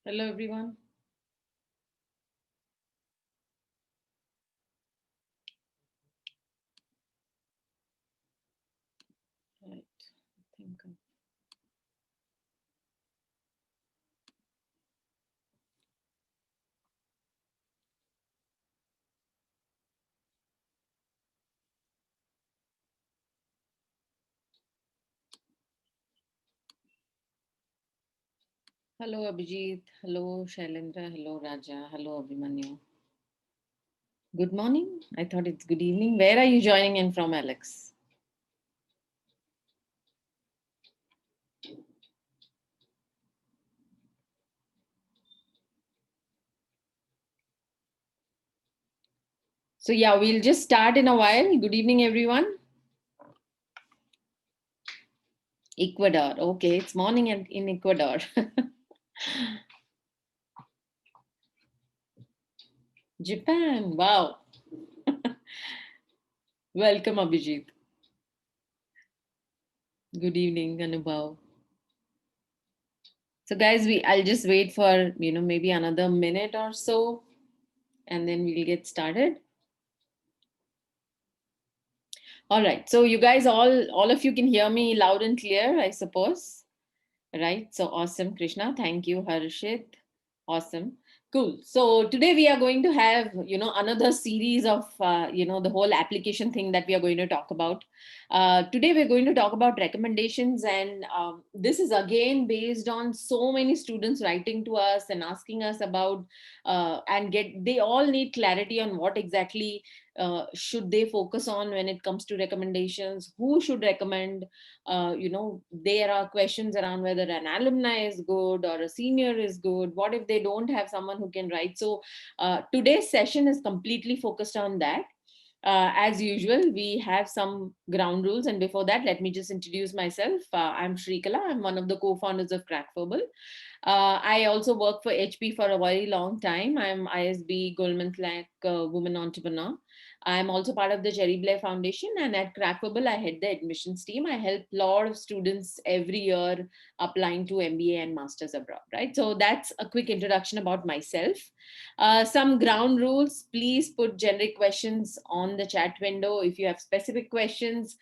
Hello, everyone. Right. I think. Hello, Abhijit. Hello, Shailendra. Hello, Raja. Hello, Abhimanyu. Good morning. I thought it's good evening. Where are you joining in from, Alex? So, yeah, we'll just start in a while. Good evening, everyone. Ecuador. Okay, it's morning in Ecuador. Japan. Wow. Welcome, Abhijit. Good evening, Anubhav. So, guys, I'll just wait for maybe another minute or so, and then we'll get started. All right. So you guys all of you can hear me loud and clear, I suppose. Right. So awesome, Krishna. Thank you, Harshit. Awesome. Cool. So today we are going to have, another series of, the whole application thing that we are going to talk about. Today we're going to talk about recommendations, and this is again based on so many students writing to us and asking us about, they all need clarity on what exactly should they focus on when it comes to recommendations, who should recommend. There are questions around whether an alumni is good or a senior is good. What if they don't have someone who can write? So today's session is completely focused on that. As usual, we have some ground rules. And before that, let me just introduce myself. I'm Shreekala. I'm one of the co-founders of CrackVerbal. I also work for HP for a very long time. I'm ISB Goldman Sachs Women Entrepreneur. I'm also part of the Jerry Blair Foundation, and at CrackVerbal, I head the admissions team. I help a lot of students every year applying to MBA and masters abroad, right? So that's a quick introduction about myself. Some ground rules: please put generic questions on the chat window. If you have specific questions,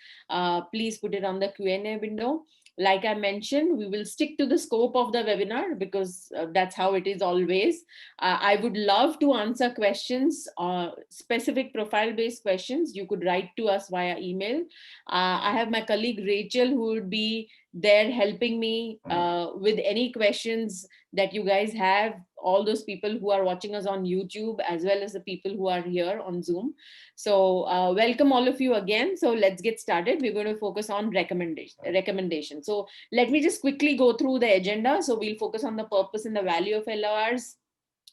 please put it on the Q&A window. Like I mentioned, we will stick to the scope of the webinar because that's how it is always. I would love to answer questions, specific profile based questions. You could write to us via email. I have my colleague Rachel who would be there helping me with any questions that you guys have, all those people who are watching us on YouTube as well as the people who are here on Zoom. So welcome all of you again. So let's get started. We're going to focus on recommendation. So let me just quickly go through the agenda. So we'll focus on the purpose and the value of LORs.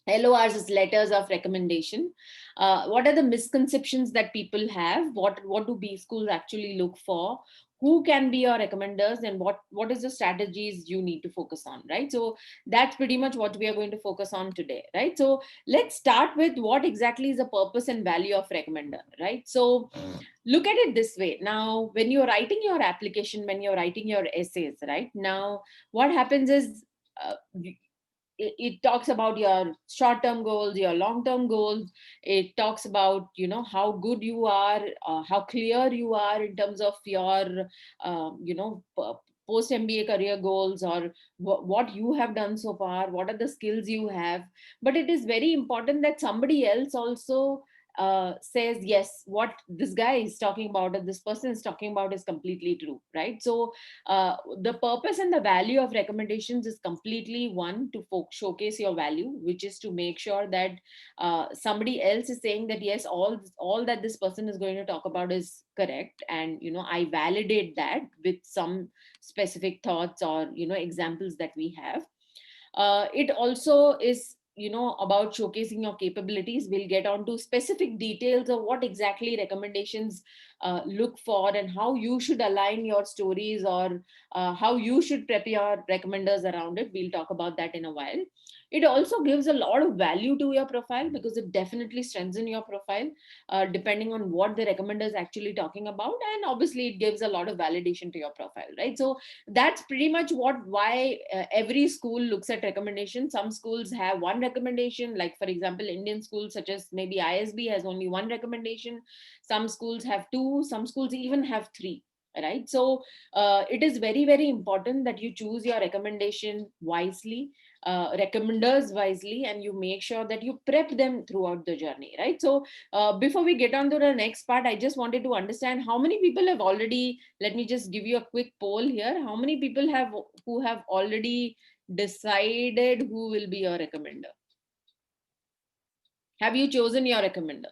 LORs is letters of recommendation. What are the misconceptions that people have? What do B schools actually look for? Who can be your recommenders, and what is the strategies you need to focus on, right? So that's pretty much what we are going to focus on today, right? So let's start with what exactly is the purpose and value of recommender, right? So look at it this way. Now, when you're writing your application, when you're writing your essays, right now, what happens is it talks about your short term goals, your long term goals. It talks about how good you are, how clear you are in terms of your post MBA career goals, or what you have done so far, what are the skills you have. But it is very important that somebody else also says yes, what this guy is talking about or this person is talking about is completely true, right? So the purpose and the value of recommendations is completely one, to showcase your value, which is to make sure that somebody else is saying that yes, all that this person is going to talk about is correct, and I validate that with some specific thoughts or examples that we have. It also is about showcasing your capabilities. We'll get on to specific details of what exactly recommendations look for, and how you should align your stories, or how you should prep your recommenders around it. We'll talk about that in a while. It also gives a lot of value to your profile because it definitely strengthens your profile, depending on what the recommender is actually talking about. And obviously it gives a lot of validation to your profile, right? So that's pretty much why every school looks at recommendation. Some schools have one recommendation, like for example Indian schools such as maybe ISB has only one recommendation. Some schools have two, some schools even have three, right? So it is very, very important that you choose your recommendation wisely, recommenders wisely, and you make sure that you prep them throughout the journey, right? So before we get on to the next part, I just wanted to understand how many people have already, let me just give you a quick poll here, how many people have who have already decided who will be your recommender? Have you chosen your recommender?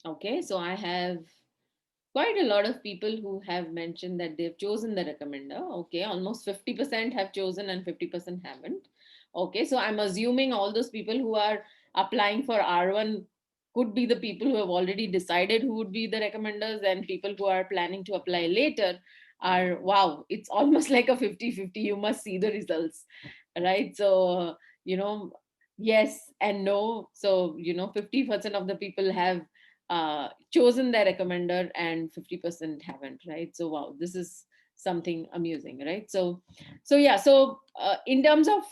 Okay, so I have quite a lot of people who have mentioned that they've chosen the recommender. Okay, almost 50% have chosen and 50% haven't. Okay, so I'm assuming all those people who are applying for R1 could be the people who have already decided who would be the recommenders, and people who are planning to apply later are, wow, it's almost like a 50-50. You must see the results, right? So, you know, yes and no. So, 50% of the people have chosen their recommender and 50% haven't, right? So wow, this is something amusing, right? So yeah, so in terms of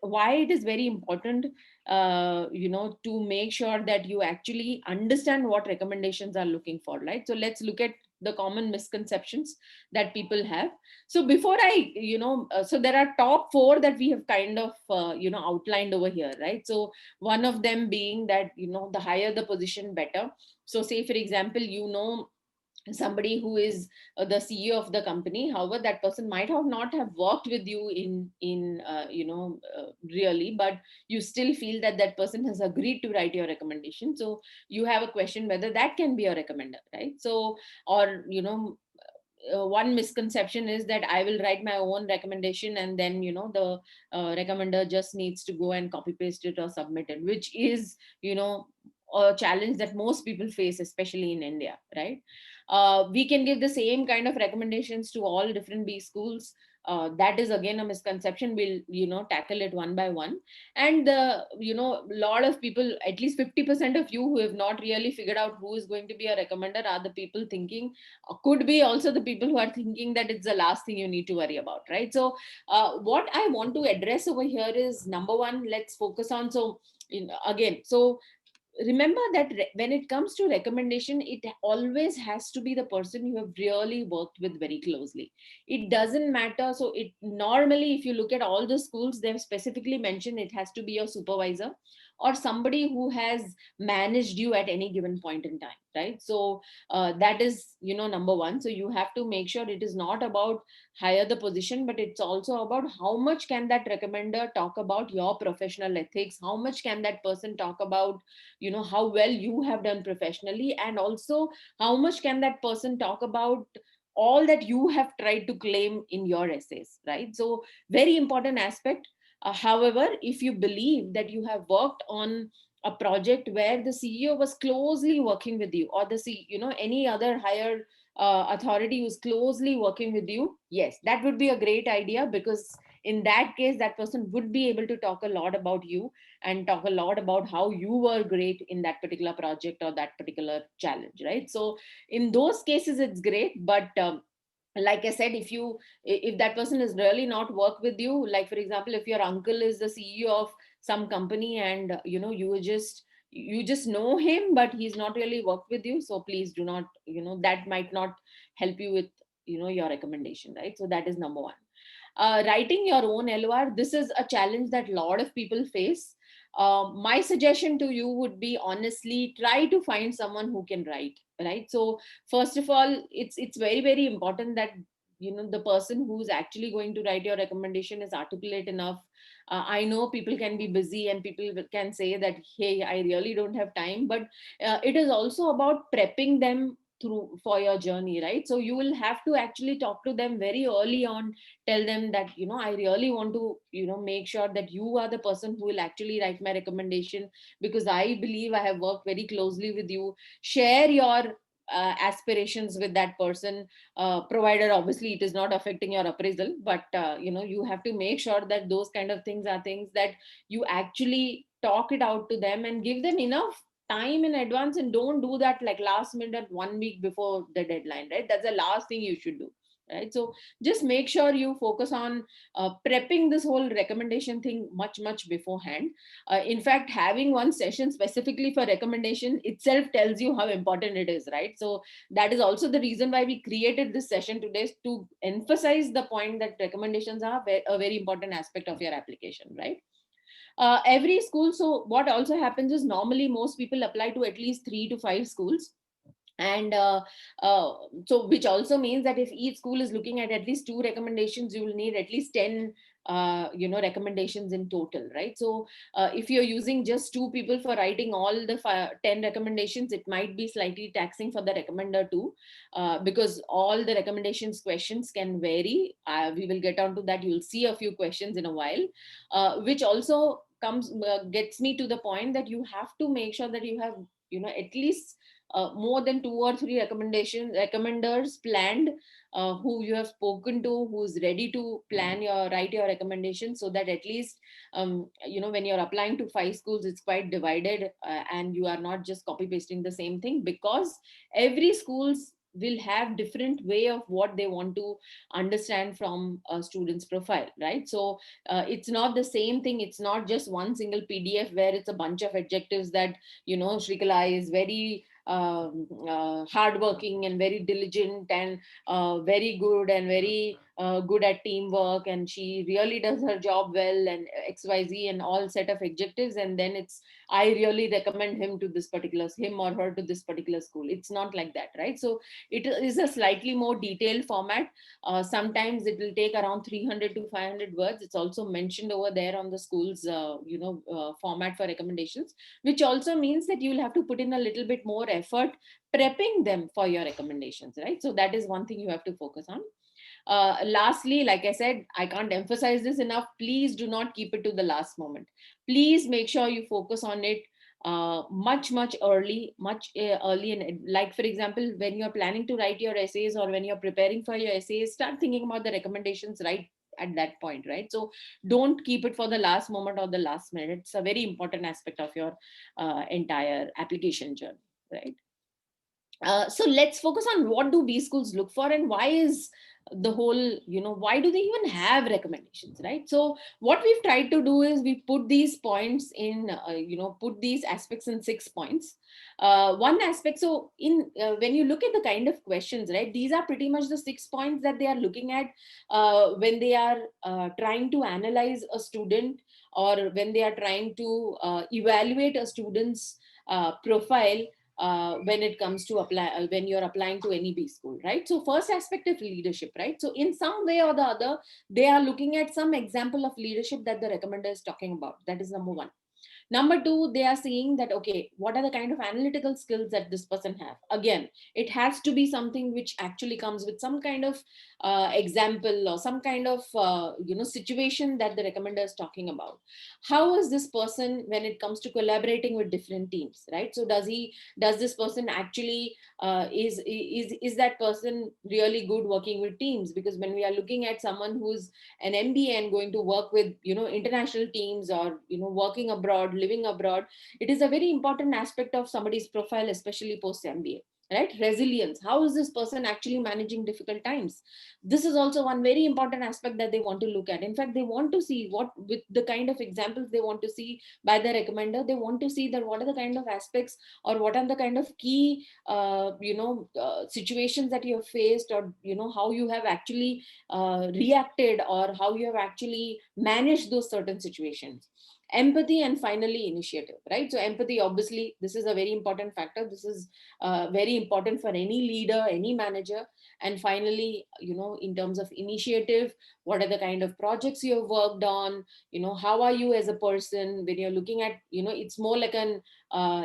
why it is very important to make sure that you actually understand what recommendations are looking for, right? So let's look at the common misconceptions that people have. So before I so there are top four that we have kind of outlined over here, right? So one of them being that the higher the position, better. So say for example, somebody who is the CEO of the company, however that person might have not have worked with you in really, but you still feel that that person has agreed to write your recommendation. So you have a question whether that can be a recommender, right? So, or one misconception is that I will write my own recommendation and then the recommender just needs to go and copy paste it or submit it, which is a challenge that most people face, especially in India, right? We can give the same kind of recommendations to all different B schools. That is again a misconception. We'll tackle it one by one. And a lot of people, at least 50% of you who have not really figured out who is going to be a recommender, are the people thinking, could be also the people who are thinking that it's the last thing you need to worry about, right? So what I want to address over here is, number one, let's focus on, so again, so remember that when it comes to recommendation, it always has to be the person you have really worked with very closely. It doesn't matter. So it normally, if you look at all the schools, they've specifically mentioned it has to be your supervisor or somebody who has managed you at any given point in time, right? So that is number one. So you have to make sure it is not about higher the position, but it's also about how much can that recommender talk about your professional ethics, how much can that person talk about how well you have done professionally, and also how much can that person talk about all that you have tried to claim in your essays, right? So very important aspect. However, if you believe that you have worked on a project where the CEO was closely working with you, or any other higher authority who's closely working with you, yes, that would be a great idea, because in that case that person would be able to talk a lot about you and talk a lot about how you were great in that particular project or that particular challenge, right? So in those cases it's great. But like I said, if that person has really not worked with you, like for example, if your uncle is the CEO of some company and you just know him but he's not really worked with you, so please do not, that might not help you with your recommendation, right? So that is number one. Writing your own LOR, this is a challenge that a lot of people face. My suggestion to you would be, honestly, try to find someone who can write, right? So first of all, it's very, very important that the person who's actually going to write your recommendation is articulate enough. I know people can be busy and people can say that, hey, I really don't have time, but it is also about prepping them through for your journey, right? So you will have to actually talk to them very early on, tell them that I really want to make sure that you are the person who will actually write my recommendation, because I believe I have worked very closely with you. Share your aspirations with that person, provided obviously it is not affecting your appraisal. But you have to make sure that those kind of things are things that you actually talk it out to them and give them enough time in advance, and don't do that like last minute 1 week before the deadline, right? That's the last thing you should do, right? So just make sure you focus on prepping this whole recommendation thing much beforehand. In fact, having one session specifically for recommendation itself tells you how important it is, right? So that is also the reason why we created this session today, to emphasize the point that recommendations are a very important aspect of your application, right? Every school, so what also happens is normally most people apply to at least 3 to 5 schools. And so which also means that if each school is looking at least 2 recommendations, you will need at least 10 recommendations in total, right? So if you're using just 2 people for writing all the 10 recommendations, it might be slightly taxing for the recommender too, because all the recommendations questions can vary. We will get on to that. You'll see a few questions in a while, which also comes gets me to the point that you have to make sure that you have at least more than 2 or 3 recommenders planned, who you have spoken to, who's ready to write your recommendation, so that at least when you're applying to 5 schools, it's quite divided, and you are not just copy pasting the same thing, because every schools will have different way of what they want to understand from a student's profile, right? So it's not the same thing. It's not just one single PDF where it's a bunch of adjectives that Shreekala is very hardworking and very diligent and very good and very good at teamwork, and she really does her job well, and XYZ and all set of adjectives, and then it's I really recommend him or her to this particular school. It's not like that, right? So it is a slightly more detailed format. Sometimes it will take around 300 to 500 words. It's also mentioned over there on the school's format for recommendations, which also means that you will have to put in a little bit more effort prepping them for your recommendations, right? So that is one thing you have to focus on. Lastly, like I said, I can't emphasize this enough. Please do not keep it to the last moment. Please make sure you focus on it much early. And like, for example, when you're planning to write your essays, or when you're preparing for your essays, start thinking about the recommendations right at that point, right? So don't keep it for the last moment or the last minute. It's a very important aspect of your entire application journey, right? So let's focus on what do B schools look for, and why is the whole, why do they even have recommendations, right? So what we've tried to do is we put these points in, put these aspects in 6 points. One aspect, so in when you look at the kind of questions, right, these are pretty much the 6 points that they are looking at when they are trying to analyze a student, or when they are trying to evaluate a student's profile, when it comes to apply when you're applying to any B school, right? So first aspect is leadership, right? So in some way or the other, they are looking at some example of leadership that the recommender is talking about. That is number one. Number two, they are seeing that, okay, what are the kind of analytical skills that this person have? Again, it has to be something which actually comes with some kind of example, or some kind of situation that the recommender is talking about. How is this person when it comes to collaborating with different teams, right? So does this person actually is that person really good working with teams? Because when we are looking at someone who's an MBA and going to work with international teams, or working abroad, living abroad, it is a very important aspect of somebody's profile, especially post MBA, right? Resilience. How is this person actually managing difficult times? This is also one very important aspect that they want to look at. In fact, they want to see what, with the kind of examples they want to see by the recommender, they want to see that what are the kind of aspects, or what are the kind of key situations that you have faced, or how you have actually reacted, or how you have actually managed those certain situations. Empathy, and finally initiative, right? So empathy, obviously this is a very important factor. This is very important for any leader, any manager. And finally, in terms of initiative, what are the kind of projects you have worked on? How are you as a person when you're looking at, it's more like an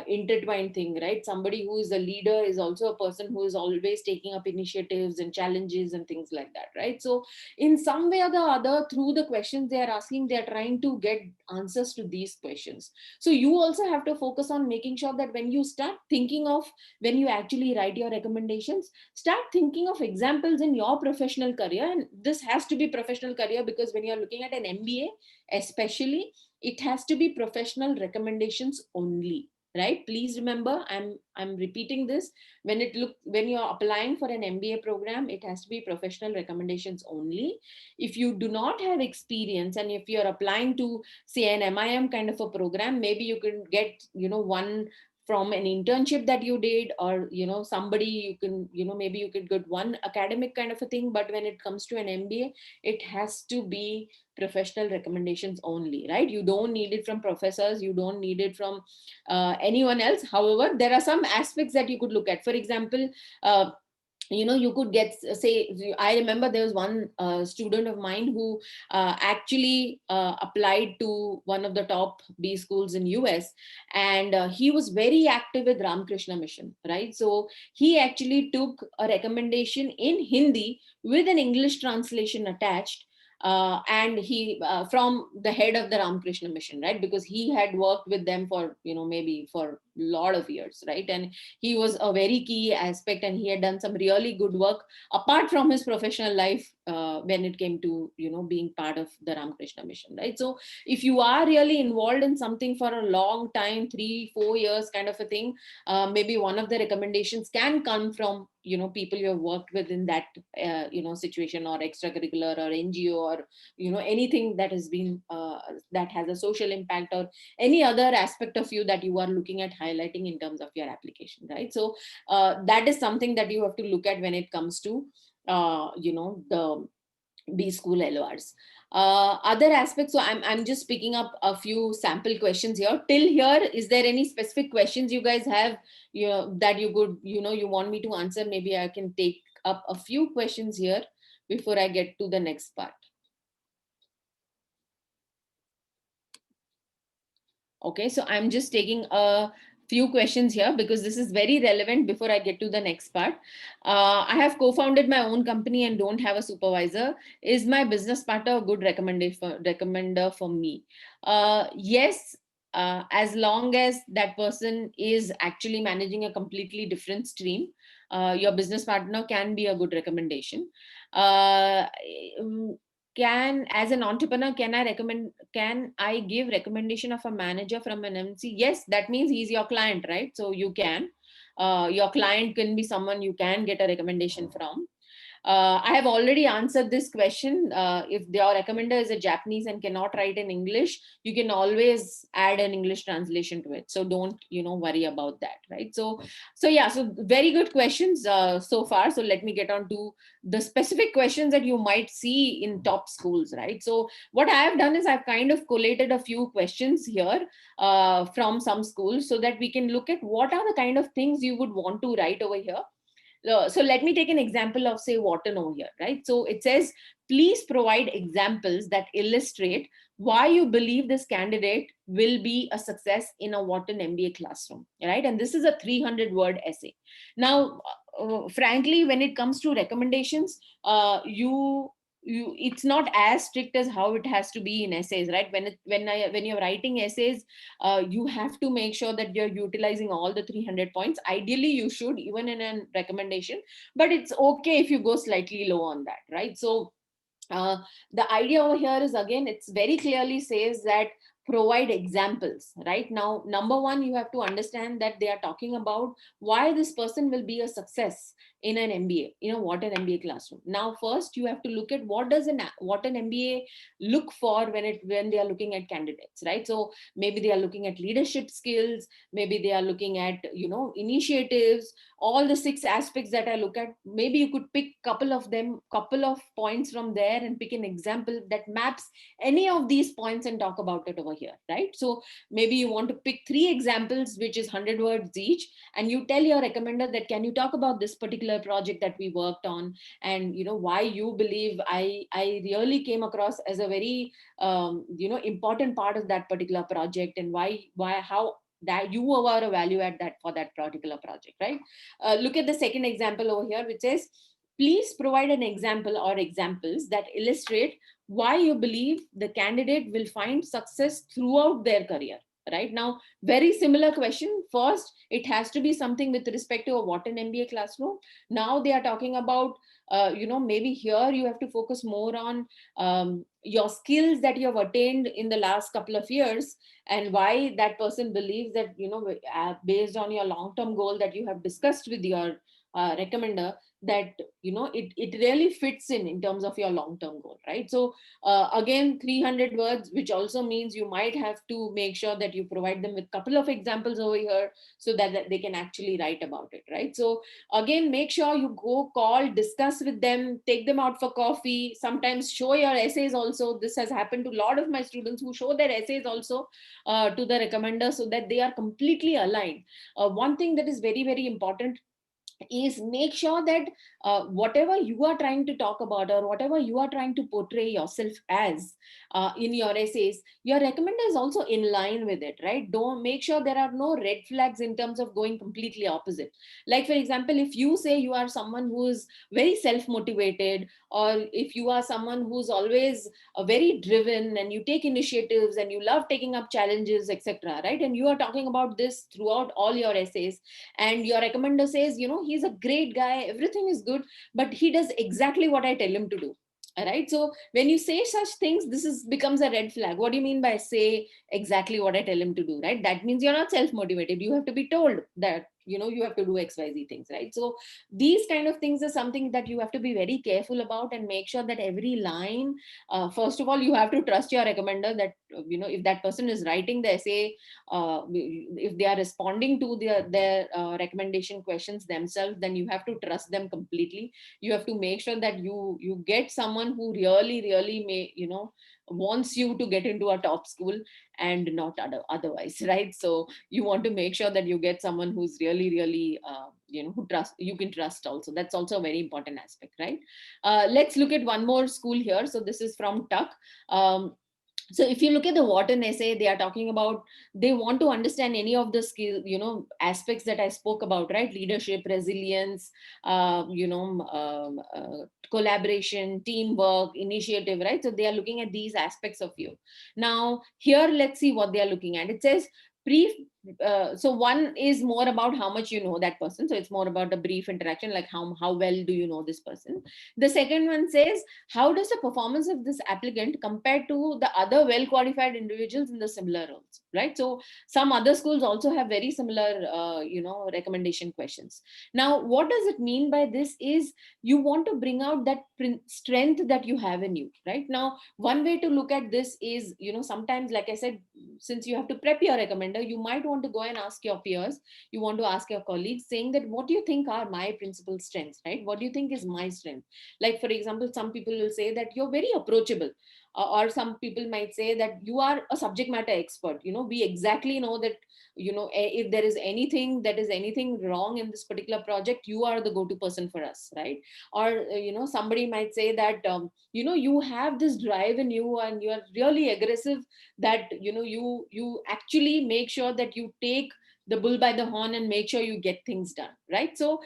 intertwined thing, right? Somebody who is a leader is also a person who is always taking up initiatives and challenges and things like that, right? So in some way or the other, through the questions they are asking, they are trying to get answers to these questions. So you also have to focus on making sure that when you start thinking of, when you actually write your recommendations, start thinking of examples in your professional career. And this has to be professional career, because when you're looking at an MBA especially, it has to be professional recommendations only, right? Please remember, I'm repeating this. When you're applying for an MBA program, it has to be professional recommendations only. If you do not have experience, and if you're applying to say an MIM kind of a program, maybe you can get, one from an internship that you did, or somebody, you can, maybe you could get one academic kind of a thing. But when it comes to an MBA, it has to be professional recommendations only, right? You don't need it from professors, you don't need it from anyone else. However, there are some aspects that you could look at. For example, you could get, say, I remember there was one student of mine who actually applied to one of the top B schools in US, and he was very active with Ramakrishna Mission, right? So he actually took a recommendation in Hindi with an English translation attached, and he from the head of the Ramakrishna Mission, right? Because he had worked with them for, maybe for a lot of years, right? And he was a very key aspect, and he had done some really good work apart from his professional life, when it came to, being part of the Ramakrishna Mission, right? So if you are really involved in something for a long time, 3-4 years kind of a thing, maybe one of the recommendations can come from, people you have worked with in that situation, or extracurricular, or NGO, or anything that has been that has a social impact, or any other aspect of you that you are looking at highlighting in terms of your application, right? So that is something that you have to look at when it comes to the B school LORs. Other aspects, so I'm just picking up a few sample questions here. Till here, is there any specific questions you guys have, that you could, you want me to answer? Maybe I can take up a few questions here before I get to the next part. Okay, so I'm just taking a few questions here because this is very relevant before I get to the next part. I have co-founded my own company and don't have a supervisor. Is my business partner a good recommender for me? Yes, as long as that person is actually managing a completely different stream, your business partner can be a good recommendation. Uh, as an entrepreneur, can I give recommendation of a manager from an MC? Yes, that means he's your client, right? So you can, your client can be someone you can get a recommendation from. I have already answered this question. If your recommender is a Japanese and cannot write in English, you can always add an English translation to it. So don't, worry about that, right? So yeah, so very good questions so far. So let me get on to the specific questions that you might see in top schools, right? So what I have done is I've kind of collated a few questions here from some schools, so that we can look at what are the kind of things you would want to write over here. So let me take an example of, say, Wharton over here, right? So it says, please provide examples that illustrate why you believe this candidate will be a success in a Wharton MBA classroom, right? And this is a 300-word essay. Now, frankly, when it comes to recommendations, it's not as strict as how it has to be in essays, right? When you're writing essays, you have to make sure that you're utilizing all the 300 points. Ideally, you should, even in a recommendation, but it's okay if you go slightly low on that, right? So uh, the idea over here is, again, it's very clearly says that provide examples. Right now, number one, you have to understand that they are talking about why this person will be a success in an MBA, what an MBA classroom. Now first you have to look at what an MBA look for when they are looking at candidates, right? So maybe they are looking at leadership skills, maybe they are looking at initiatives, all the 6 aspects that I look at. Maybe you could pick couple of points from there and pick an example that maps any of these points and talk about it over here, right? So maybe you want to pick 3 examples, which is 100 words each, and you tell your recommender that, can you talk about this particular project that we worked on, and why you believe I really came across as a very important part of that particular project, and why how that you are a value add that for that particular project, right? Look at the second example over here, which says, please provide an example or examples that illustrate why you believe the candidate will find success throughout their career. Right now, very similar question. First, it has to be something with respect to a Wharton MBA classroom. Now they are talking about, maybe here you have to focus more on your skills that you have attained in the last couple of years, and why that person believes that, based on your long term goal that you have discussed with your recommender, that it really fits in terms of your long term goal, right? So again, 300 words, which also means you might have to make sure that you provide them with a couple of examples over here, so that they can actually write about it, right? So again, make sure you go call, discuss with them, take them out for coffee, sometimes show your essays also. This has happened to a lot of my students who show their essays also to the recommender, so that they are completely aligned. One thing that is very, very important is make sure that whatever you are trying to talk about, or whatever you are trying to portray yourself as in your essays, your recommender is also in line with it, right? Don't make sure there are no red flags in terms of going completely opposite. Like for example, if you say you are someone who is very self motivated, or if you are someone who's always very driven, and you take initiatives and you love taking up challenges, etc., right? And you are talking about this throughout all your essays, and your recommender says, he's a great guy, everything is good, but he does exactly what I tell him to do. All right, so when you say such things, this is becomes a red flag. What do you mean by say exactly what I tell him to do, right? That means you're not self motivated. You have to be told that you have to do xyz things, right? So these kind of things are something that you have to be very careful about, and make sure that every line, first of all, you have to trust your recommender, that if that person is writing the essay, if they are responding to their recommendation questions themselves, then you have to trust them completely. You have to make sure that you get someone who really, really wants you to get into a top school, and not otherwise, right? So you want to make sure that you get someone who's really, really who trust you can trust also. That's also a very important aspect, right? Let's look at one more school here. So this is from Tuck. So if you look at the Wharton essay, they are talking about, they want to understand any of the skill, aspects that I spoke about, right? Leadership, resilience, collaboration, teamwork, initiative, right? So they are looking at these aspects of you. Now here, let's see what they are looking at. It says brief. So one is more about how much you know that person. So it's more about a brief interaction, like how well do you know this person. The second one says, how does the performance of this applicant compare to the other well qualified individuals in the similar roles, right? So some other schools also have very similar recommendation questions. Now what does it mean by this is, you want to bring out that strength that you have in you. Right now, one way to look at this is, sometimes, like I said, since you have to prep your recommender, you might want to go and ask your peers, you want to ask your colleagues, saying that, what do you think are my principal strengths, right? What do you think is my strength? Like for example, some people will say that you're very approachable, or some people might say that you are a subject matter expert. We exactly know that, if there is anything wrong in this particular project, you are the go-to person for us, right? Or somebody might say that, you have this drive in you, and you are really aggressive, that you actually make sure that you take the bull by the horn and make sure you get things done, right? So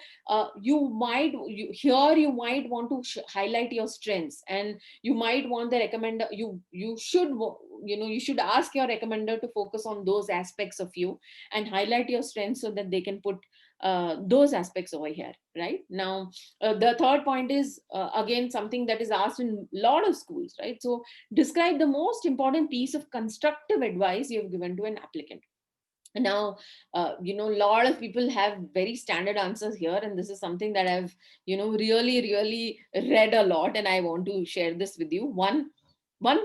you might want to highlight your strengths, and you might want the recommender, you should ask your recommender to focus on those aspects of you, and highlight your strengths, so that they can put those aspects over here. Right now, the third point is, again, something that is asked in a lot of schools, right? So describe the most important piece of constructive advice you have given to an applicant. Now, a lot of people have very standard answers here, and this is something that I've really, really read a lot, and I want to share this with you. One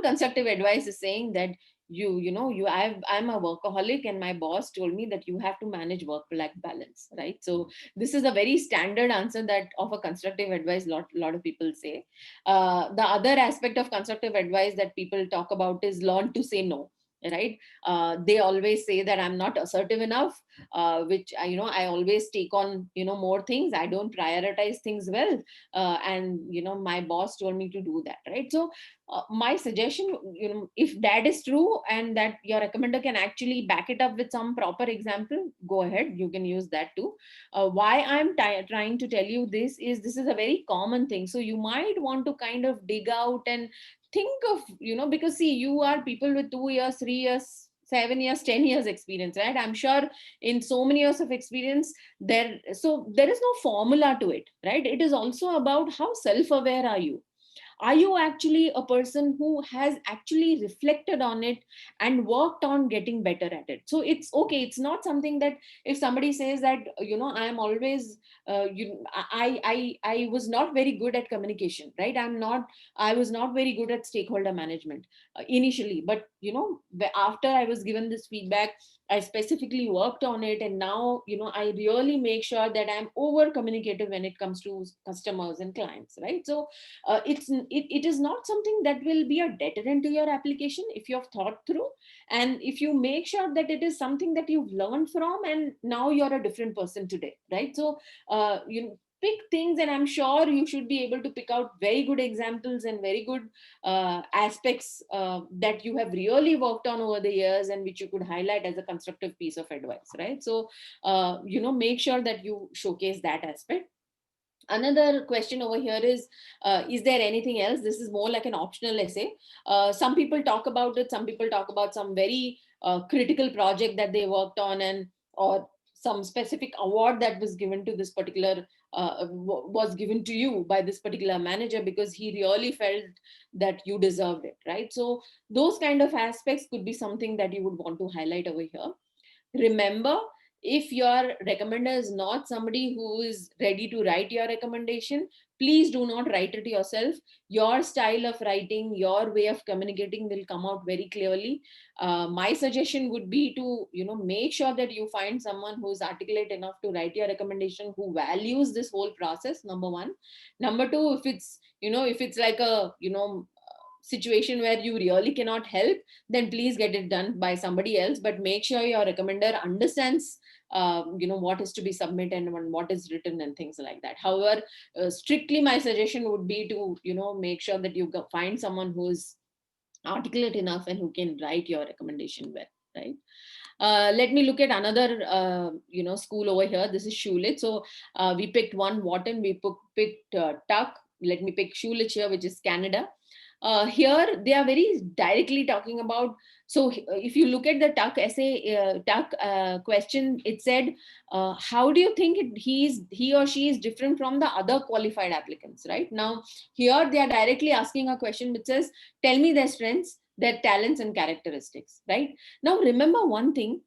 constructive advice is saying that, I'm a workaholic, and my boss told me that you have to manage work life balance, right? So this is a very standard answer that of a constructive advice lot of people say. The other aspect of constructive advice that people talk about is learn to say no. right? They always say that I'm not assertive enough, which I always take on more things. I don't prioritize things well, and my boss told me to do that, right? So my suggestion, if that is true and that your recommender can actually back it up with some proper example, go ahead, you can use that too. Why I'm trying to tell you this is a very common thing, so you might want to kind of dig out and think of, because see, you are people with 2 years, 3 years, 7 years, 10 years experience, right? I'm sure in so many years of experience there is no formula to it, right? It is also about how self-aware are you. Are you actually a person who has actually reflected on it and worked on getting better at it? So it's okay, it's not something that if somebody says that I am always I was not very good at communication, right? I was not very good at stakeholder management initially, but after I was given this feedback, I specifically worked on it, and now I really make sure that I'm over communicative when it comes to customers and clients, right? So it is not something that will be a deterrent to your application if you have thought through, and if you make sure that it is something that you've learned from and now you're a different person today, right? So pick things, and I'm sure you should be able to pick out very good examples and very good aspects that you have really worked on over the years and which you could highlight as a constructive piece of advice, right? So make sure that you showcase that aspect. Another question over here is there anything else? This is more like an optional essay. Some people talk about it, some people talk about some very critical project that they worked on, and or some specific award that was given to this particular was given to you by this particular manager because he really felt that you deserved it, right? So those kind of aspects could be something that you would want to highlight over here. Remember, if your recommender is not somebody who is ready to write your recommendation, please do not write it yourself. Your style of writing, your way of communicating will come out very clearly. My suggestion would be to make sure that you find someone who's articulate enough to write your recommendation, who values this whole process, number one. Number two, if it's like a situation where you really cannot help, then please get it done by somebody else, but make sure your recommender understands what is to be submitted and what is written and things like that. However, strictly my suggestion would be to make sure that you find someone who is articulate enough and who can write your recommendation well, right? Let me look at another school over here. This is Schulich. So we picked one, Wharton. We picked Tuck. Let me pick Schulich here, which is Canada. Here they are very directly talking about. So if you look at the Tuck essay, Tuck question, it said, how do you think he or she is different from the other qualified applicants, right? Now here they are directly asking a question which says, tell me their strengths, their talents and characteristics, right? Now remember one thing,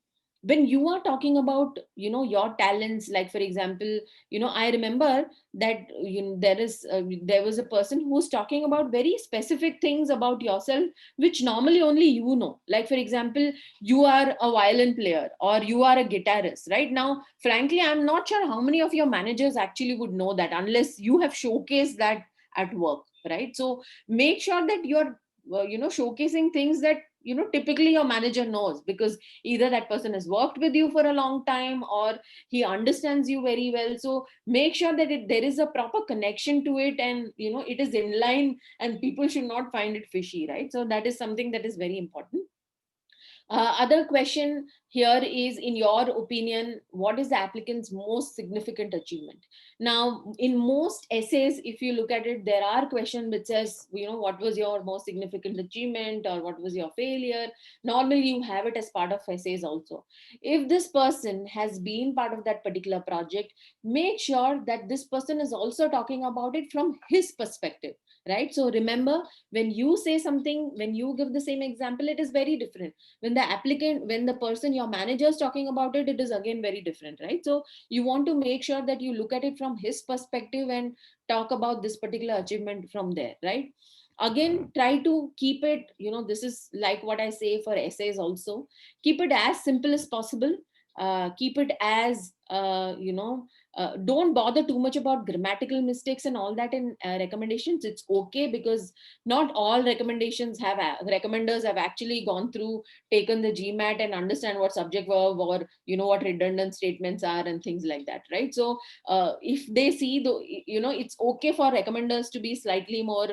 when you are talking about your talents, like for example, I remember that there was a person who was talking about very specific things about yourself which normally only like for example, you are a violin player or you are a guitarist, right? Now frankly, I'm not sure how many of your managers actually would know that unless you have showcased that at work, right? So make sure that you're showcasing things that typically your manager knows, because either that person has worked with you for a long time or he understands you very well. So make sure that there is a proper connection to it, and it is in line, and people should not find it fishy, right? So that is something that is very important. Other question here is, in your opinion, what is the applicant's most significant achievement? Now, in most essays, if you look at it, there are questions which says, what was your most significant achievement or what was your failure? Normally, you have it as part of essays also. If this person has been part of that particular project, make sure that this person is also talking about it from his perspective, right? So remember, when you say something, when you give the same example, it is very different. When the person, your manager, is talking about it, it is again very different, right? So you want to make sure that you look at it from his perspective and talk about this particular achievement from there, right? Again, try to keep it, this is like what I say for essays also, keep it as simple as possible. Keep it as don't bother too much about grammatical mistakes and all that in recommendations. It's okay, because not all recommendations have recommenders have actually gone through, taken the GMAT and understand what subject verb, or what redundant statements are and things like that, right? So if they see the, it's okay for recommenders to be slightly more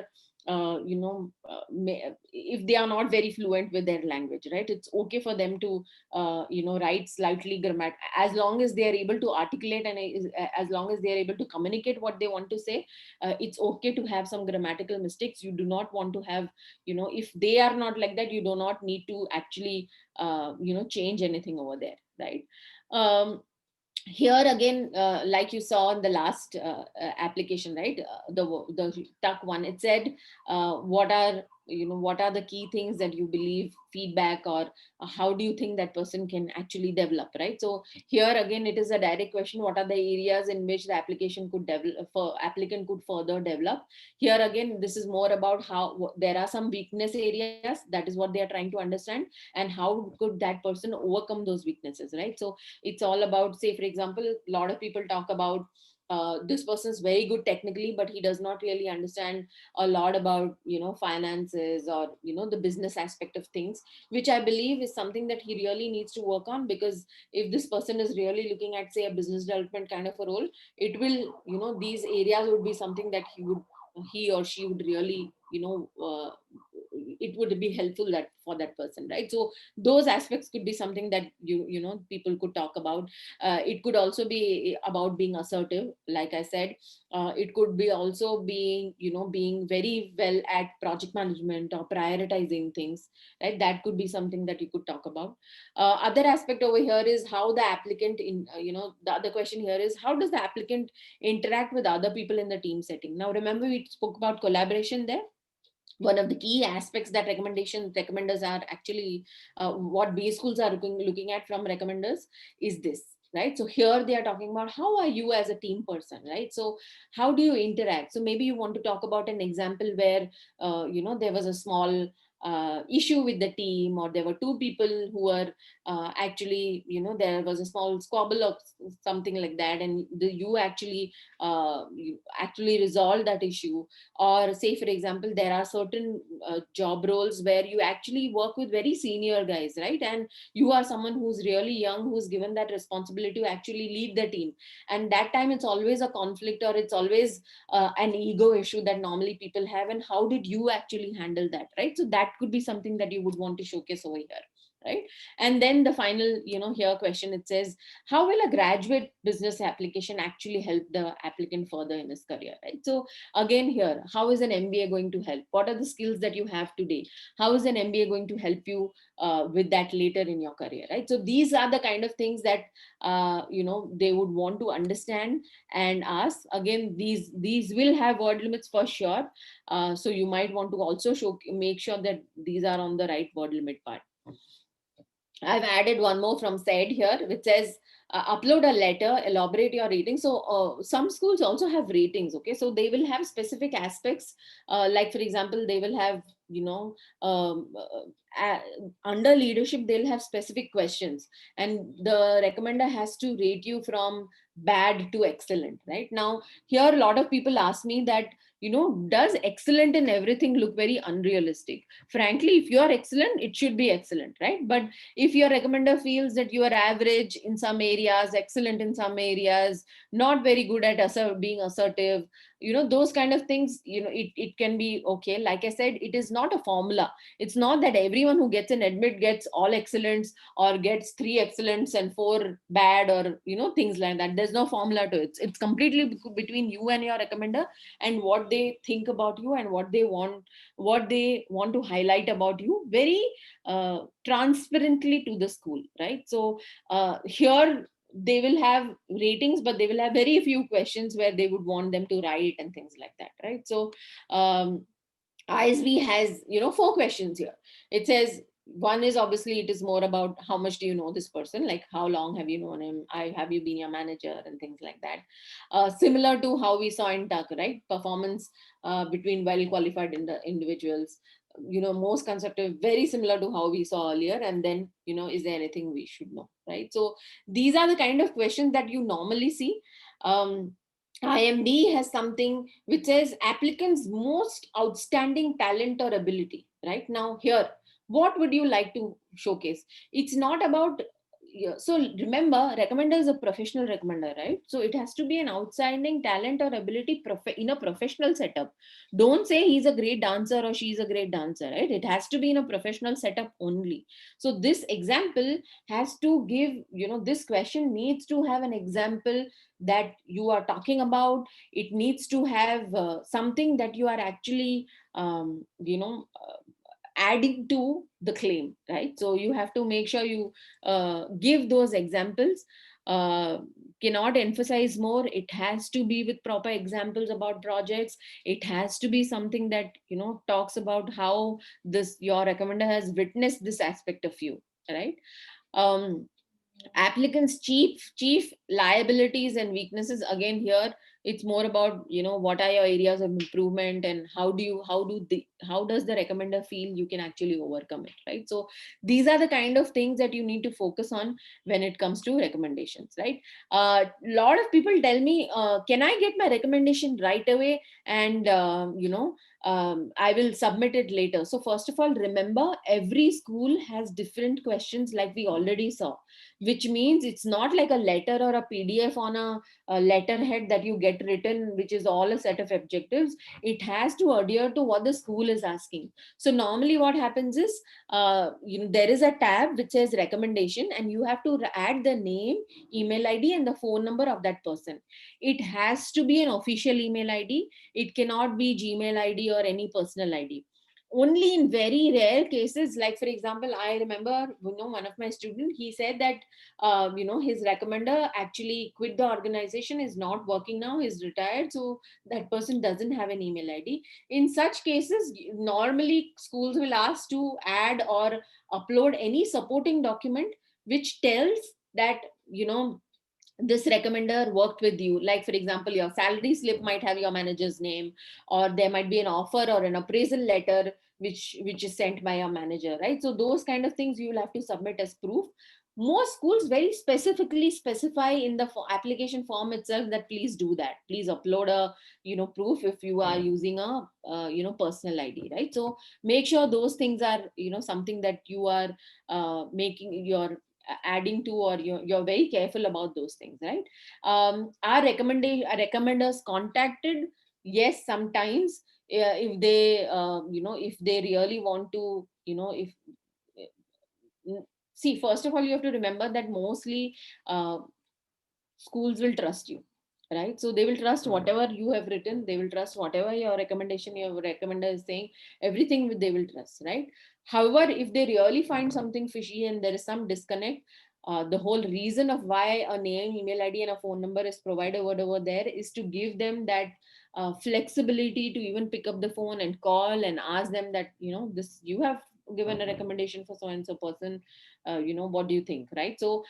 if they are not very fluent with their language, right? It's okay for them to write slightly grammat, as long as they are able to articulate, and as long as they are able to communicate what they want to say. It's okay to have some grammatical mistakes. You do not want to have, if they are not like that, you do not need to actually change anything over there, right? Here again, like you saw in the last application, right? The tuck one, it said, what are the key things that you believe feedback, or how do you think that person can actually develop, right? So here again, it is a direct question: what are the areas in which the application could develop, for applicant could further develop? Here again, this is more about how there are some weakness areas, that is what they are trying to understand, and how could that person overcome those weaknesses, right? So it's all about, say for example, a lot of people talk about, this person is very good technically, but he does not really understand a lot about, finances, or the business aspect of things, which I believe is something that he really needs to work on. Because if this person is really looking at, say, a business development kind of a role, it will, these areas would be something that he or she would really, it would be helpful that for that person, right? So those aspects could be something that people could talk about. It could also be about being assertive, like I said. It could be also being, being very well at project management or prioritizing things, right? That could be something that you could talk about. Other aspect over here is how the applicant in, the other question here is, how does the applicant interact with other people in the team setting? Now remember, we spoke about collaboration there. One of the key aspects that recommenders are actually, what B schools are looking at from recommenders is this, right? So here they are talking about, how are you as a team person, right? So how do you interact? So maybe you want to talk about an example where, there was a small issue with the team, or there were two people who were actually, there was a small squabble or something like that, and you actually resolve that issue. Or say for example, there are certain job roles where you actually work with very senior guys, right? And you are someone who's really young, who's given that responsibility to actually lead the team. And that time it's always a conflict, or it's always an ego issue that normally people have. And how did you actually handle that, right? So that could be something that you would want to showcase over here, right? And then the final, here question, it says, how will a graduate business application actually help the applicant further in his career, right? So again, here, how is an MBA going to help? What are the skills that you have today? How is an MBA going to help you with that later in your career, right? So these are the kind of things that they would want to understand and ask. Again, these will have word limits for sure, so you might want to also make sure that these are on the right word limit part. I've added one more from said here, which says, upload a letter, elaborate your rating. So some schools also have ratings. Okay, so they will have specific aspects, like for example, they will have, under leadership, they'll have specific questions, and the recommender has to rate you from bad to excellent. Right now, here a lot of people ask me that, does excellent in everything look very unrealistic? Frankly, if you are excellent, it should be excellent, right? But if your recommender feels that you are average in some areas, excellent in some areas, not very good at being assertive, those kind of things, it can be okay. Like I said, it is not a formula. It's not that everyone who gets an admit gets all excellence, or gets 3 excellents and 4 bad, or things like that. There's no formula to it. It's completely between you and your recommender, and what they think about you, and what they want to highlight about you, very transparently to the school, right? So here they will have ratings, but they will have very few questions where they would want them to write and things like that, right? So ISB has, 4 questions here. It says, one is obviously, it is more about how much do you know this person, like how long have you known him, have you been your manager, and things like that. Similar to how we saw in tuck, right? Performance between well qualified individuals, most constructive, very similar to how we saw earlier. And then, is there anything we should know, right? So these are the kind of questions that you normally see. IIMB has something which says applicants' most outstanding talent or ability. Right now, here, what would you like to showcase? It's not about, yeah, so remember, recommender is a professional recommender, right? So it has to be an outstanding talent or ability in a professional setup. Don't say he's a great dancer or she's a great dancer, right? It has to be in a professional setup only. So this example has to give, this question needs to have an example that you are talking about. It needs to have something that you are actually adding to the claim, right? So you have to make sure you give those examples. uh, Cannot emphasize more. It has to be with proper examples about projects. It has to be something that talks about how this your recommender has witnessed this aspect of you, right? um, Applicants chief liabilities and weaknesses, again here it's more about what are your areas of improvement, and how does the recommender feel you can actually overcome it, right? So these are the kind of things that you need to focus on when it comes to recommendations, right? A lot of people tell me, can I get my recommendation right away, and I will submit it later? So first of all, remember, every school has different questions, like we already saw, which means it's not like a letter or a PDF on a letterhead that you get written, which is all a set of objectives. It has to adhere to what the school is asking. So normally what happens is, there is a tab which says recommendation, and you have to add the name, email ID, and the phone number of that person. It has to be an official email ID. It cannot be Gmail ID or any personal ID. Only in very rare cases, like for example, I remember, one of my students, he said that his recommender actually quit the organization, is not working now, is retired, so that person doesn't have an email ID. In such cases, normally schools will ask to add or upload any supporting document which tells that this recommender worked with you. Like for example, your salary slip might have your manager's name, or there might be an offer or an appraisal letter which is sent by your manager, right? So those kind of things you will have to submit as proof. Most schools very specifically specify in the application form itself that please do that, please upload a proof if you are using a personal ID, right? So make sure those things are something that you are making your adding to, or you're very careful about those things, right? Our recommenders contacted? Yes, sometimes. If they if they really want to, if see, first of all, you have to remember that mostly uh, schools will trust you, right? So they will trust whatever you have written, they will trust whatever your recommendation, your recommender is saying, everything they will trust, right? However, if they really find something fishy and there is some disconnect, the whole reason of why a name, email ID, and a phone number is provided over there is to give them that flexibility to even pick up the phone and call and ask them that this, you have given a recommendation for so and so person, what do you think, right? So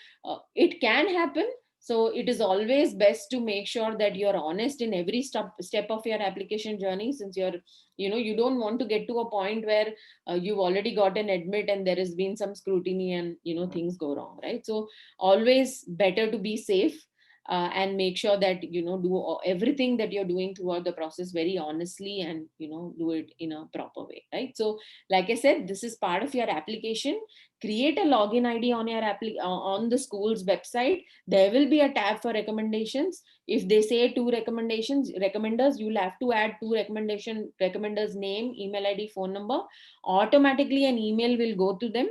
it can happen. So it is always best to make sure that you're honest in every step of your application journey, since you're you don't want to get to a point where you've already got an admit and there has been some scrutiny and things go wrong, right? So always better to be safe, and make sure that do everything that you're doing throughout the process very honestly, and do it in a proper way, right? So like I said, this is part of your application. Create a login ID on your on the school's website. There will be a tab for recommendations. If they say two recommenders, you'll have to add two recommenders name, email ID, phone number. Automatically an email will go to them.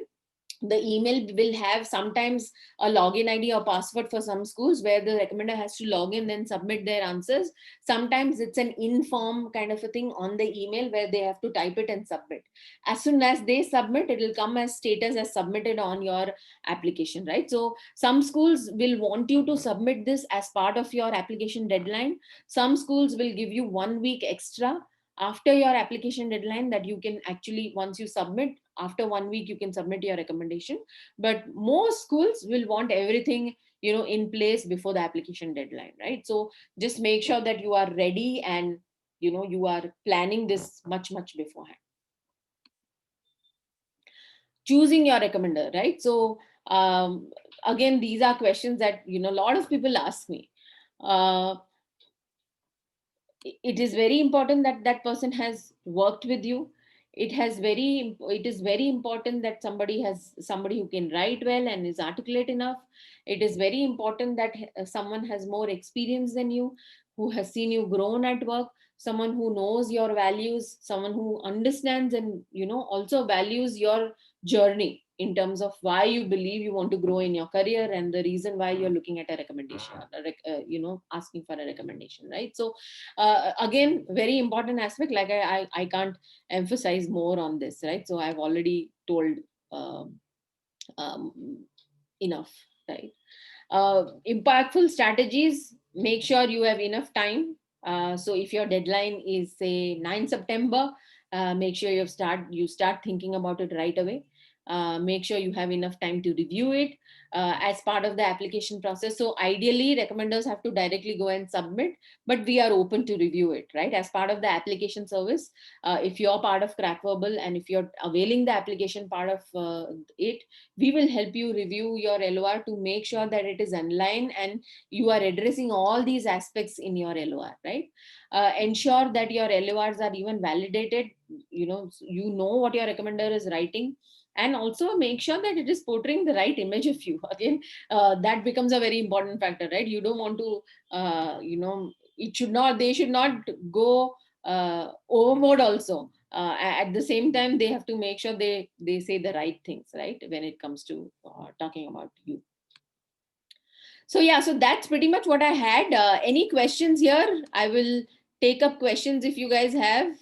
The email will have sometimes a login ID or password for some schools, where the recommender has to log in then submit their answers. Sometimes it's an inform kind of a thing on the email where they have to type it and submit. As soon as they submit, it will come as status as submitted on your application, right? So some schools will want you to submit this as part of your application deadline. Some schools will give you 1 week extra after your application deadline, that you can actually, once you submit, after 1 week you can submit your recommendation. But most schools will want everything in place before the application deadline, right? So just make sure that you are ready, and you are planning this much beforehand. Choosing your recommender, right? So again, these are questions that a lot of people ask me. Uh, it is very important that that person has worked with you. It is very important that somebody who can write well and is articulate enough. It is very important that someone has more experience than you, who has seen you grown at work, someone who knows your values, someone who understands and also values your journey in terms of why you believe you want to grow in your career and the reason why you're looking at a recommendation, asking for a recommendation, right? So again, very important aspect, like I can't emphasize more on this, right? So I've already told um, enough, right? Impactful strategies, make sure you have enough time. So if your deadline is say 9 September, make sure you start thinking about it right away. Make sure you have enough time to review it as part of the application process. So ideally recommenders have to directly go and submit, but we are open to review it, right? As part of the application service, if you're part of CrackVerbal and if you're availing the application part of it, we will help you review your LOR to make sure that it is online and you are addressing all these aspects in your LOR, right? Ensure that your LORs are even validated, you know what your recommender is writing, and also make sure that it is portraying the right image of you. Again, that becomes a very important factor, right? You don't want to, they should not go overboard also. At the same time, they have to make sure they say the right things, right, when it comes to talking about you. So yeah, so that's pretty much what I had. Any questions here? I will take up questions if you guys have.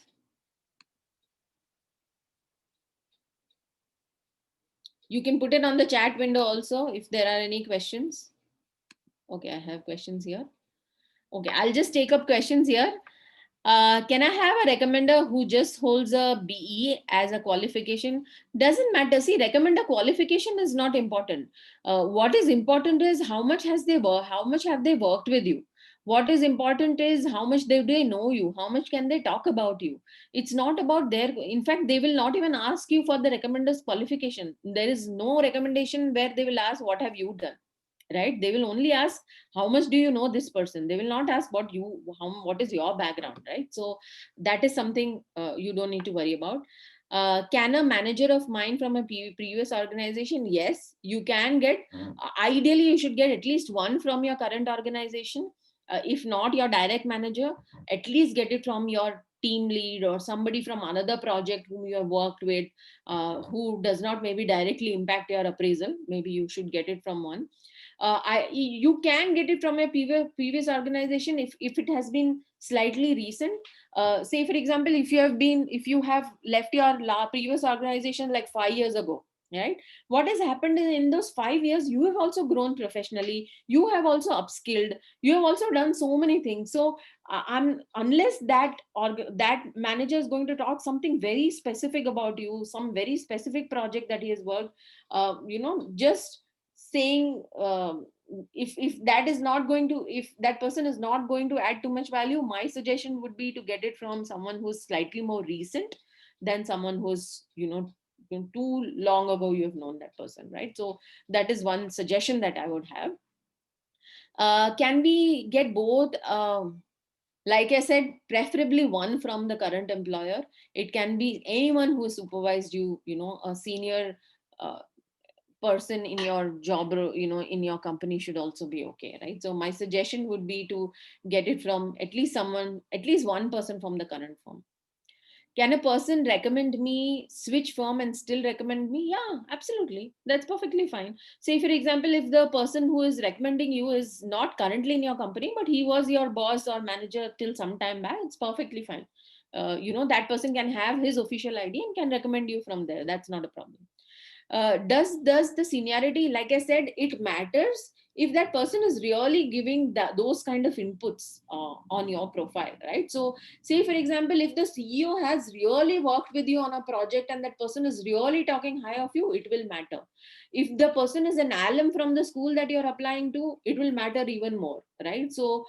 You can put it on the chat window also if there are any questions. Okay, I have questions here. Okay, I'll just take up questions here. Can I have a recommender who just holds a BE as a qualification? Doesn't matter. See, recommender qualification is not important. What is important is how much have they worked with you. What is important is how much they know you, how much can they talk about you. It's not about their, in fact, they will not even ask you for the recommender's qualification. There is no recommendation where they will ask, what have you done? Right? They will only ask, how much do you know this person? They will not ask what is your background, right? So that is something you don't need to worry about. Can a manager of mine from a previous organization? Yes, you can get. Ideally, you should get at least one from your current organization. If not your direct manager, at least get it from your team lead or somebody from another project whom you have worked with, who does not maybe directly impact your appraisal. Maybe you should get it from one. You can get it from a previous organization if it has been slightly recent. Say for example, if you have left your previous organization like 5 years ago, right? What has happened in those 5 years? You have also grown professionally, you have also upskilled, you have also done so many things. So unless that manager is going to talk something very specific about you, some very specific project that he has worked, just saying, if that is not going to, if that person is not going to add too much value, my suggestion would be to get it from someone who's slightly more recent than someone who's too long ago you have known that person, right? So that is one suggestion that I would have. Can we get both? Like I said, preferably one from the current employer. It can be anyone who supervised you, a senior person in your job, in your company should also be okay, right? So my suggestion would be to get it from at least one person from the current firm. Can a person recommend me switch firm and still recommend me? Yeah, absolutely, that's perfectly fine. Say for example, if the person who is recommending you is not currently in your company, but he was your boss or manager till some time back, it's perfectly fine. That person can have his official ID and can recommend you from there. That's not a problem. Does the seniority, like I said, it matters if that person is really giving those kind of inputs on your profile, right? So say for example, if the CEO has really worked with you on a project and that person is really talking high of you, it will matter. If the person is an alum from the school that you're applying to, it will matter even more, right? So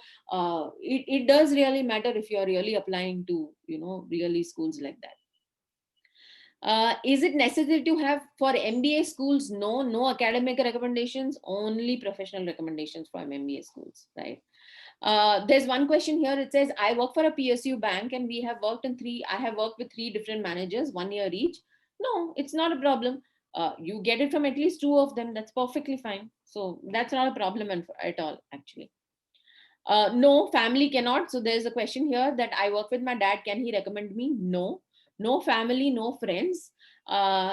it does really matter if you're really applying to really schools like that. Is it necessary to have for MBA schools? No academic recommendations, only professional recommendations from MBA schools, right? There's one question here. It says, I work for a PSU bank and I have worked with 3 different managers, 1 year each. No, it's not a problem. You get it from at least 2 of them. That's perfectly fine. So that's not a problem at all, actually. No, family cannot. So there's a question here that I work with my dad. Can he recommend me? No, no family, no friends.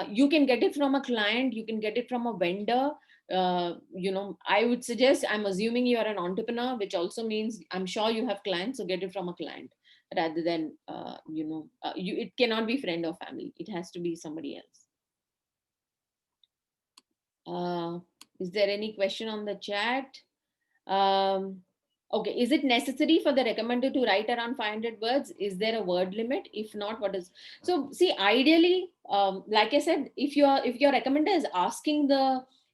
You can get it from a client. You can get it from a vendor. I would suggest, I'm assuming you are an entrepreneur, which also means I'm sure you have clients. So get it from a client rather than, it cannot be friend or family. It has to be somebody else. Is there any question on the chat? Um, okay, is it necessary for the recommender to write around 500 words? Is there a word limit? If not, what is? So see, ideally, like I said, if your recommender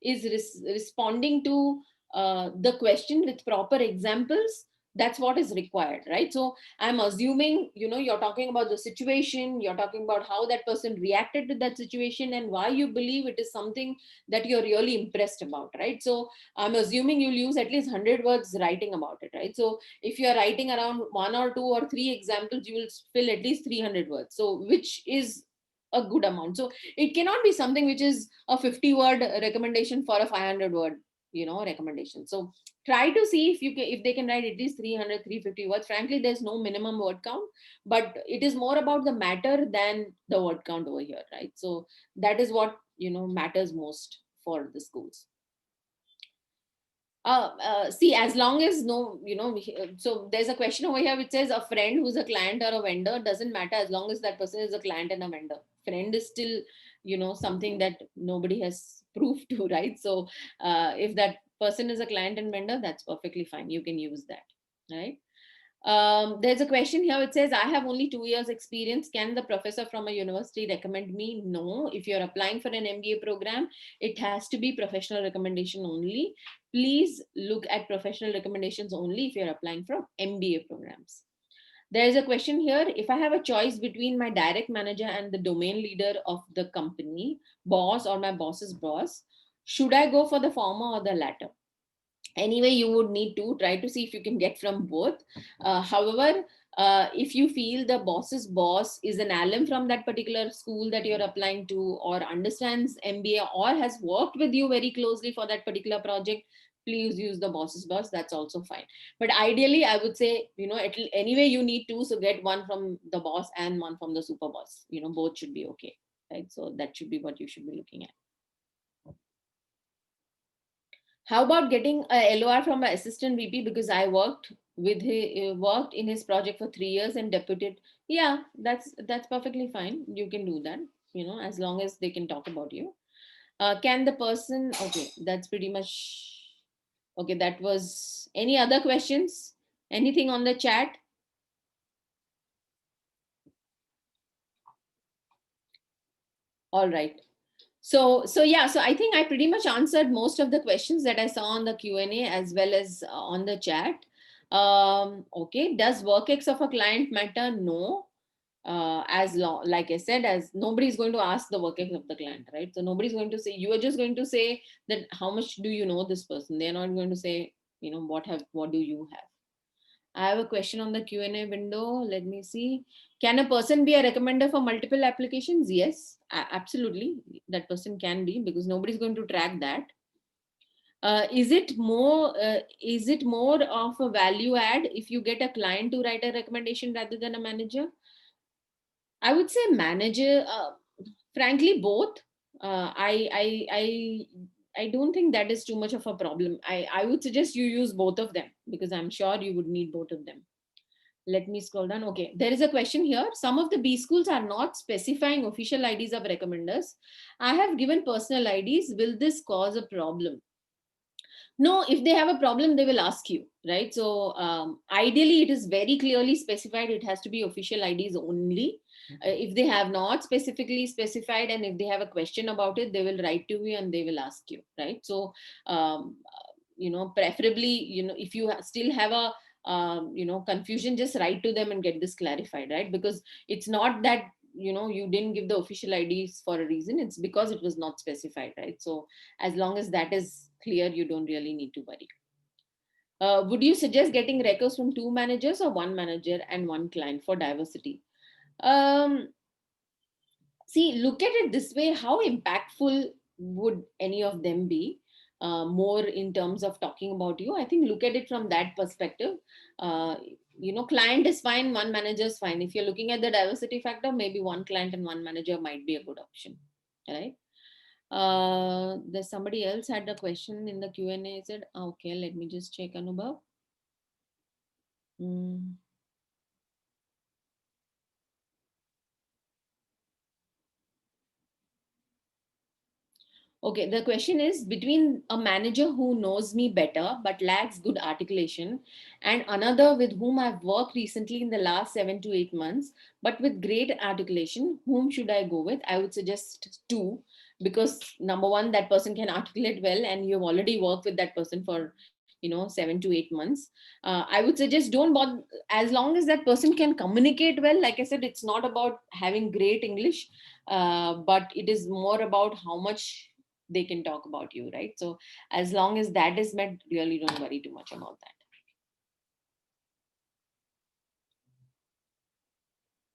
is responding to the question with proper examples, that's what is required, right? So I'm assuming, you're talking about the situation, you're talking about how that person reacted to that situation and why you believe it is something that you're really impressed about, right? So I'm assuming you'll use at least 100 words writing about it, right? So if you're writing around 1 or 2 or 3 examples, you will fill at least 300 words. So which is a good amount. So it cannot be something which is a 50-word recommendation for a 500-word, recommendation. So try to see if they can write at least 300, 350 words. Frankly, there's no minimum word count, but it is more about the matter than the word count over here, right? So that is what, matters most for the schools. See, as long as no, so there's a question over here which says a friend who's a client or a vendor, doesn't matter as long as that person is a client and a vendor. Friend is still, something that nobody has proved to, right? So if that person is a client and vendor, that's perfectly fine. You can use that, right? There's a question here. It says, I have only 2 years experience. Can the professor from a university recommend me? No. If you're applying for an MBA program, it has to be professional recommendation only. Please look at professional recommendations only if you're applying for MBA programs. There is a question here. If I have a choice between my direct manager and the domain leader of the company, boss or my boss's boss, should I go for the former or the latter? Anyway, you would need to try to see if you can get from both. However, if you feel the boss's boss is an alum from that particular school that you're applying to, or understands MBA, or has worked with you very closely for that particular project, please use the boss's boss. That's also fine. But ideally, I would say, anyway, you need two. So get one from the boss and one from the super boss. Both should be okay, right? So that should be what you should be looking at. How about getting a LOR from an assistant VP, because I worked in his project for 3 years and deputed. Yeah, that's perfectly fine. You can do that, as long as they can talk about you. Can the person? Okay, that's pretty much okay. That was any other questions? Anything on the chat? All right. So yeah, so I think I pretty much answered most of the questions that I saw on the Q&A as well as on the chat. Okay, does work-ex of a client matter? No. As long, like I said, as nobody's going to ask the work-ex of the client, right? So nobody's going to say, you are just going to say that how much do you know this person? They're not going to say, what do you have? I have a question on the Q&A window. Let me see. Can a person be a recommender for multiple applications? Yes, absolutely. That person can be, because nobody's going to track that. Is it more of a value add if you get a client to write a recommendation rather than a manager? I would say manager. Frankly, both. I don't think that is too much of a problem. I would suggest you use both of them, because I'm sure you would need both of them. Let me scroll down. Okay, there is a question here. Some of the B schools are not specifying official IDs of recommenders. I have given personal IDs. Will this cause a problem? No, if they have a problem, they will ask you, right? So ideally, it is very clearly specified. It has to be official IDs only. If they have not specifically specified, and if they have a question about it, they will write to you and they will ask you, right? So, preferably, if you still have a confusion, just write to them and get this clarified, right? Because it's not that you didn't give the official IDs for a reason. It's because it was not specified, right? So as long as that is clear, you don't really need to worry. Would you suggest getting records from 2 managers or 1 manager and 1 client for diversity? Um, See, look at it this way: how impactful would any of them be? More in terms of talking about you, I think look at it from that perspective. uh, Client is fine, 1 manager is fine. If you're looking at the diversity factor, maybe 1 client and 1 manager might be a good option, right? There's somebody else had a question in the Q&A. Said, okay, let me just check. Anubhav. Mm. Okay, the question is, between a manager who knows me better but lacks good articulation and another with whom I've worked recently in the last 7 to 8 months but with great articulation, whom should I go with? I would suggest 2, because number one, that person can articulate well and you've already worked with that person for 7 to 8 months. I would suggest don't bother, as long as that person can communicate well. Like I said, it's not about having great English, but it is more about how much they can talk about you, right? So as long as that is met, really don't worry too much about that.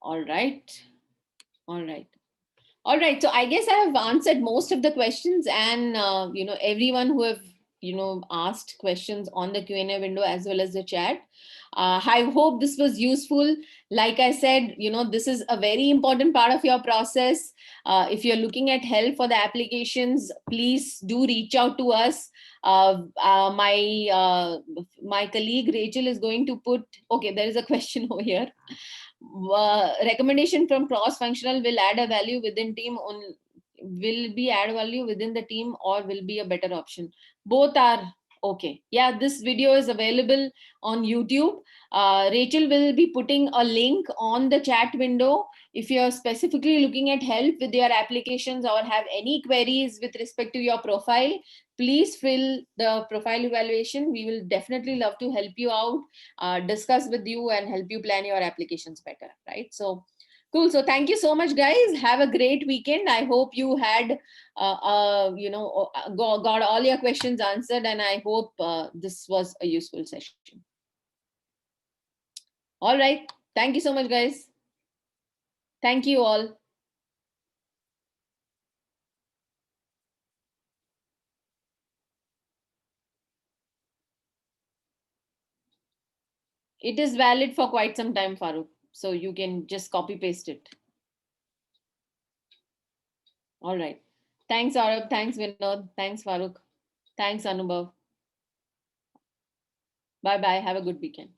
All right. All right. All right. So I guess I have answered most of the questions, and everyone who have asked questions on the Q&A window as well as the chat. I hope this was useful. Like I said, this is a very important part of your process. If you're looking at help for the applications, please do reach out to us. My colleague Rachel is going to put. Okay, there is a question over here. Recommendation from cross functional will add a value within team on, will be add value within the team or will be a better option? Both are okay. Yeah, this video is available on YouTube. Rachel will be putting a link on the chat window. If you're specifically looking at help with your applications or have any queries with respect to your profile, please fill the profile evaluation. We will definitely love to help you out, discuss with you and help you plan your applications better, right? So cool. So thank you so much, guys. Have a great weekend. I hope you had got all your questions answered, and I hope this was a useful session. All right, thank you so much, guys. Thank you all. It is valid for quite some time, Farooq, so you can just copy paste it. All right. Thanks, Arab. Thanks, Vinod. Thanks, Farooq. Thanks, Anubhav. Bye bye. Have a good weekend.